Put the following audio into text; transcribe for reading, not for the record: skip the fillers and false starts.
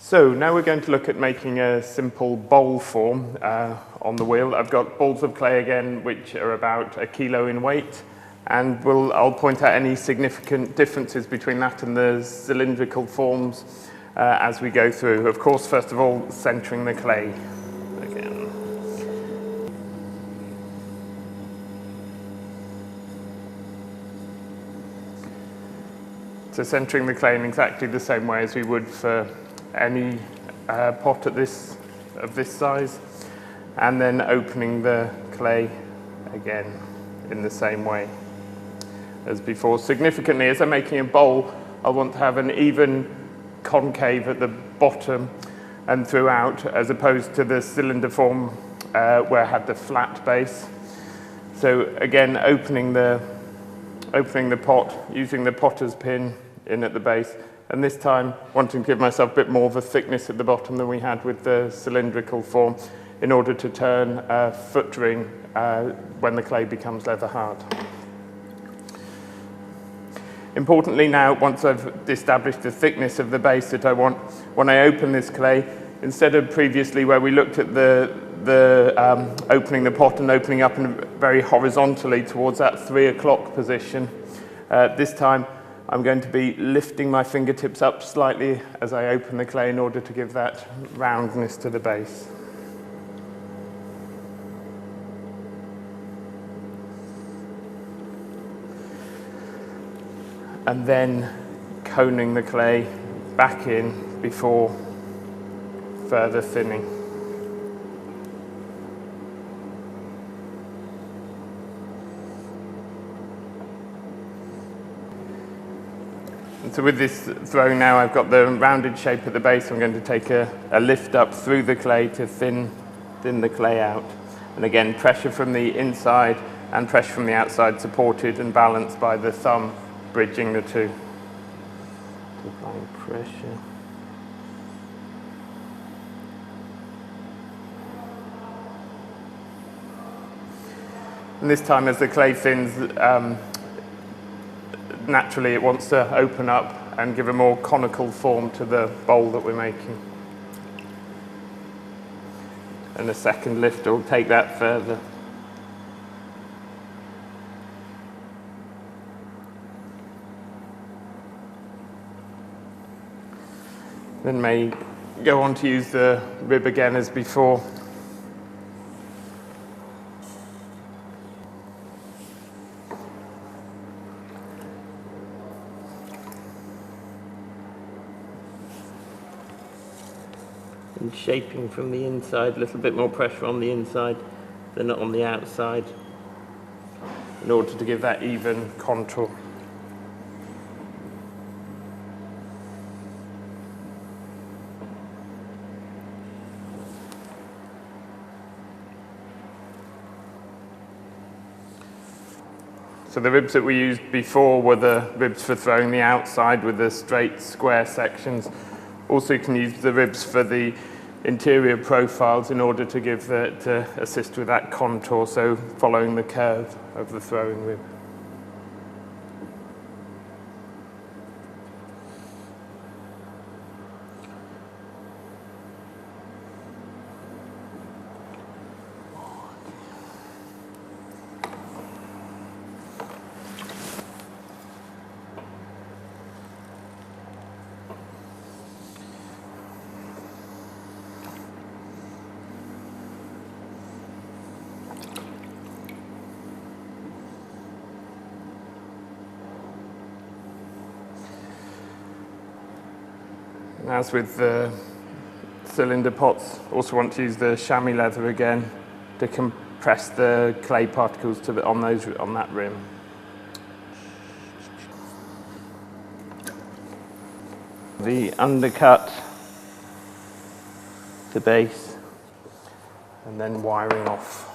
So now we're going to look at making a simple bowl form on the wheel. I've got balls of clay again, which are about 1 kilo in weight, and I'll point out any significant differences between that and the cylindrical forms as we go through. Of course, first of all, centering the clay again. So centering the clay in exactly the same way as we would for any pot of this size, and then opening the clay again in the same way as before. Significantly, as I'm making a bowl, I want to have an even concave at the bottom and throughout, as opposed to the cylinder form where I had the flat base. So again, opening the pot, using the potter's pin in at the base, and this time wanting to give myself a bit more of a thickness at the bottom than we had with the cylindrical form, in order to turn a foot ring when the clay becomes leather hard. Importantly now, once I've established the thickness of the base that I want, when I open this clay, instead of previously where we looked at the opening the pot and opening up very horizontally towards that 3 o'clock position, this time I'm going to be lifting my fingertips up slightly as I open the clay in order to give that roundness to the base. And then coning the clay back in before further thinning. And so with this throwing now, I've got the rounded shape at the base. I'm going to take a lift up through the clay to thin the clay out. And again, pressure from the inside and pressure from the outside, supported and balanced by the thumb, bridging the two. Applying pressure. And this time, as the clay thins, naturally it wants to open up and give a more conical form to the bowl that we're making. And a second lift will take that further. Then may go on to use the rib again as before. And shaping from the inside, a little bit more pressure on the inside than on the outside, in order to give that even contour. So the ribs that we used before were the ribs for throwing the outside with the straight square sections. Also, you can use the ribs for the interior profiles in order to give to assist with that contour, so following the curve of the throwing rib. As with the cylinder pots, also want to use the chamois leather again to compress the clay particles on that rim. The undercut to base, and then wiring off.